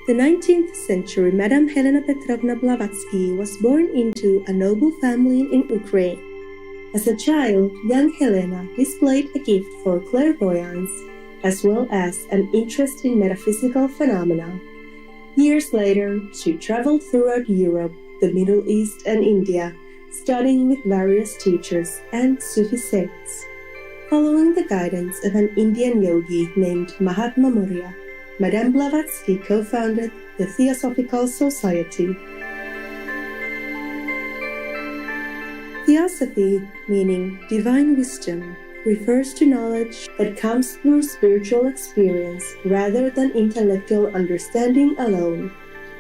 The 19th century Madame Helena Petrovna Blavatsky was born into a noble family in Ukraine. As a child, young Helena displayed a gift for clairvoyance as well as an interest in metaphysical phenomena. Years later, she traveled throughout Europe, the Middle East and India, studying with various teachers and Sufi sects. Following the guidance of an Indian yogi named Mahatma Maurya, Madame Blavatsky co-founded the Theosophical Society. Theosophy, meaning divine wisdom, refers to knowledge that comes through spiritual experience rather than intellectual understanding alone.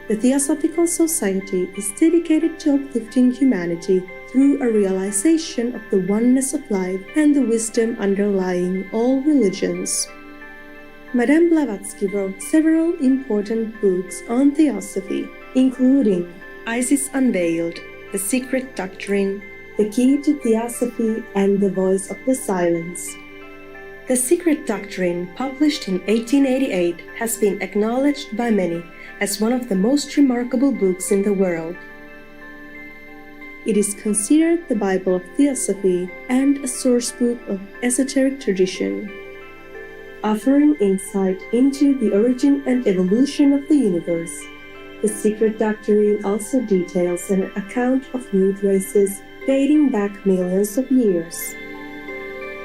The Theosophical Society is dedicated to uplifting humanity through a realization of the oneness of life and the wisdom underlying all religions. Madame Blavatsky wrote several important books on theosophy, including Isis Unveiled, The Secret Doctrine, The Key to Theosophy, and The Voice of the Silence. The Secret Doctrine, published in 1888, has been acknowledged by many as one of the most remarkable books in the world. It is considered the Bible of Theosophy and a source book of esoteric tradition, offering insight into the origin and evolution of the universe. The Secret Doctrine also details an account of nude races dating back millions of years.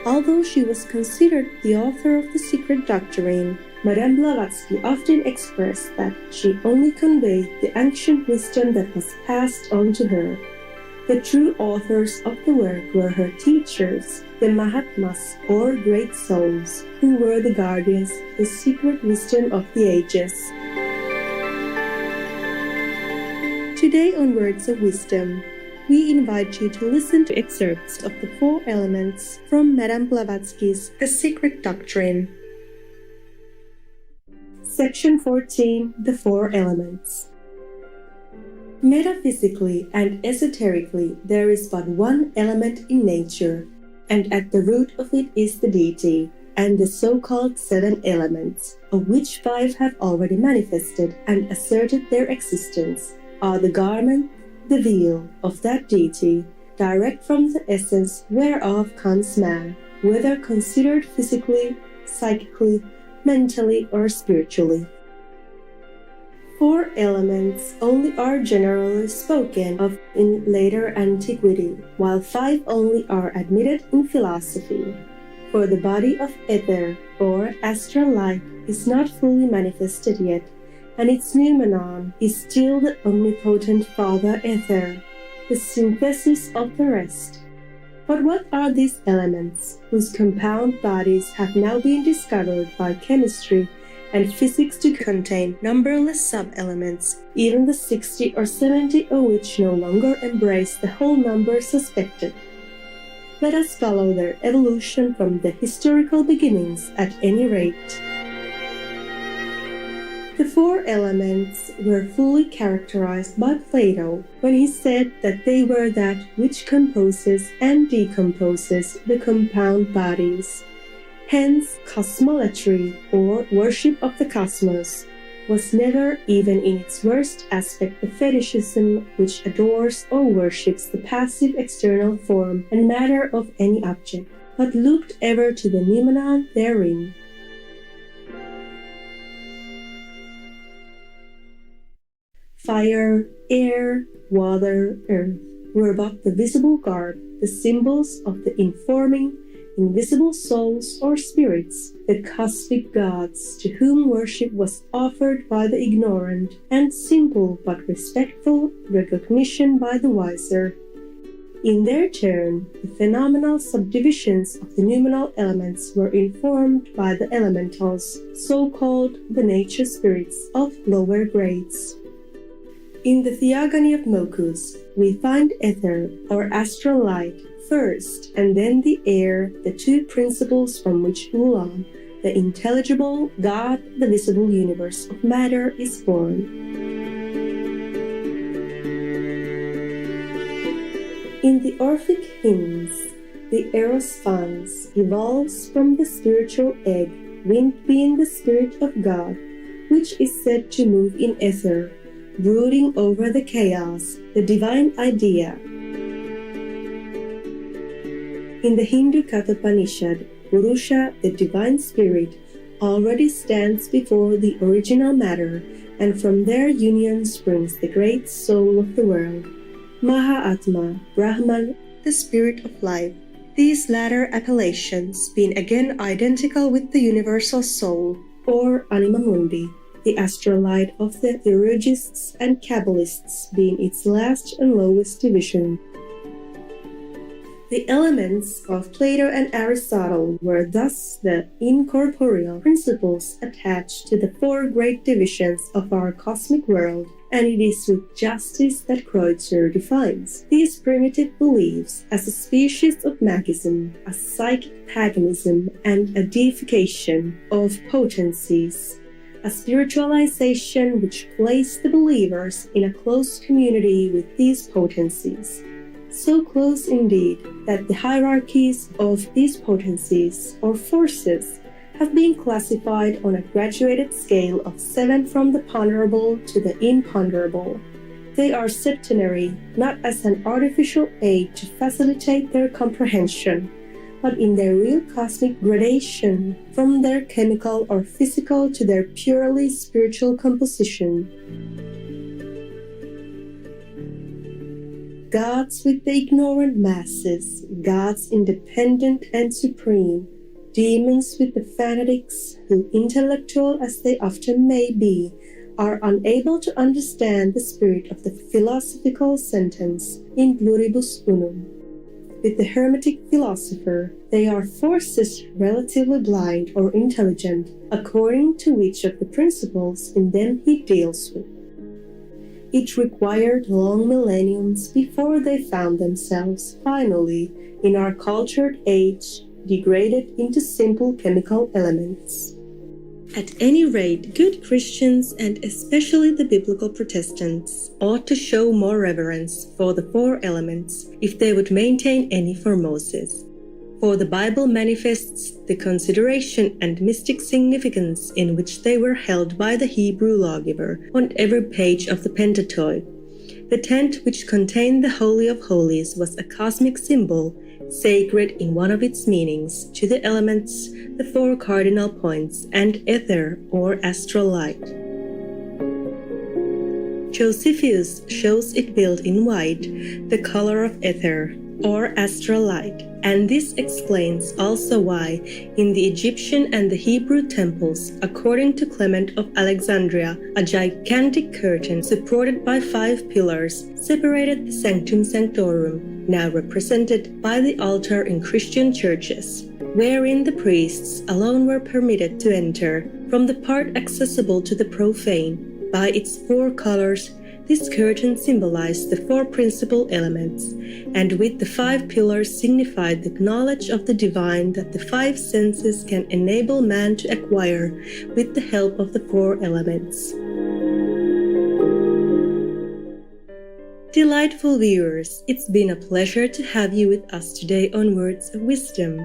Although she was considered the author of the Secret Doctrine, Madame Blavatsky often expressed that she only conveyed the ancient wisdom that was passed on to her. The true authors of the work were her teachers, the Mahatmas, or great souls, who were the guardians of the secret wisdom of the ages. Today on Words of Wisdom, we invite you to listen to excerpts of the 4 elements from Madame Blavatsky's The Secret Doctrine. Section 14, The 4 Elements. Metaphysically and esoterically, there is but one element in nature, and at the root of it is the deity, and the so-called 7 elements, of which 5 have already manifested and asserted their existence, are the garment, the veil of that deity, direct from the essence whereof comes man, whether considered physically, psychically, mentally, or spiritually. 4 elements only are generally spoken of in later antiquity, while 5 only are admitted in philosophy. For the body of ether, or astral light, is not fully manifested yet, and its noumenon is still the omnipotent Father Ether, the synthesis of the rest. But what are these elements, whose compound bodies have now been discovered by chemistry and physics to contain numberless sub-elements, even the 60 or 70 of which no longer embrace the whole number suspected? Let us follow their evolution from the historical beginnings at any rate. The 4 elements were fully characterized by Plato when he said that they were that which composes and decomposes the compound bodies. Hence, cosmolatry, or worship of the cosmos, was never, even in its worst aspect, the fetishism which adores or worships the passive external form and matter of any object, but looked ever to the noumenon therein. Fire, air, water, earth were but the visible garb, the symbols of the informing, invisible souls or spirits, the cosmic gods, to whom worship was offered by the ignorant, and simple but respectful recognition by the wiser. In their turn, the phenomenal subdivisions of the noumenal elements were informed by the elementals, so-called the nature spirits of lower grades. In the Theogony of Mokus, we find ether, or astral light, first, and then the air, the 2 principles from which Ulam, the intelligible God, the visible universe of matter, is born. In the Orphic hymns, the Eros Fans evolves from the spiritual egg, wind being the spirit of God, which is said to move in ether, brooding over the chaos, the divine idea. In the Hindu Kathopanishad, Purusha, the divine spirit, already stands before the original matter, and from their union springs the great soul of the world, Mahatma, Brahman, the spirit of life. These latter appellations being again identical with the universal soul, or anima mundi, the astral light of the theurgists and Kabbalists being its last and lowest division. The elements of Plato and Aristotle were thus the incorporeal principles attached to the four great divisions of our cosmic world, and it is with justice that Kreutzer defines these primitive beliefs as a species of magism, a psychic paganism, and a deification of potencies, a spiritualization which placed the believers in a close community with these potencies. So close indeed that the hierarchies of these potencies or forces have been classified on a graduated scale of 7 from the ponderable to the imponderable. They are septenary, not as an artificial aid to facilitate their comprehension, but in their real cosmic gradation, from their chemical or physical to their purely spiritual composition. Gods with the ignorant masses, gods independent and supreme, demons with the fanatics who, intellectual as they often may be, are unable to understand the spirit of the philosophical sentence in pluribus unum. With the Hermetic philosopher, they are forces relatively blind or intelligent, according to which of the principles in them he deals with. It required long millenniums before they found themselves, finally, in our cultured age, degraded into simple chemical elements. At any rate, good Christians, and especially the biblical Protestants, ought to show more reverence for the four elements if they would maintain any for Moses. For the Bible manifests the consideration and mystic significance in which they were held by the Hebrew lawgiver on every page of the Pentateuch. The tent which contained the Holy of Holies was a cosmic symbol, sacred in one of its meanings, to the elements, the four cardinal points, and ether or astral light. Josephus shows it built in white, the color of ether, or astral light, and this explains also why, in the Egyptian and the Hebrew temples, according to Clement of Alexandria, a gigantic curtain supported by 5 pillars separated the sanctum sanctorum, now represented by the altar in Christian churches, wherein the priests alone were permitted to enter, from the part accessible to the profane. By its 4 colors, this curtain symbolized the 4 principal elements, and with the 5 pillars signified the knowledge of the divine that the 5 senses can enable man to acquire with the help of the 4 elements. Delightful viewers, it's been a pleasure to have you with us today on Words of Wisdom.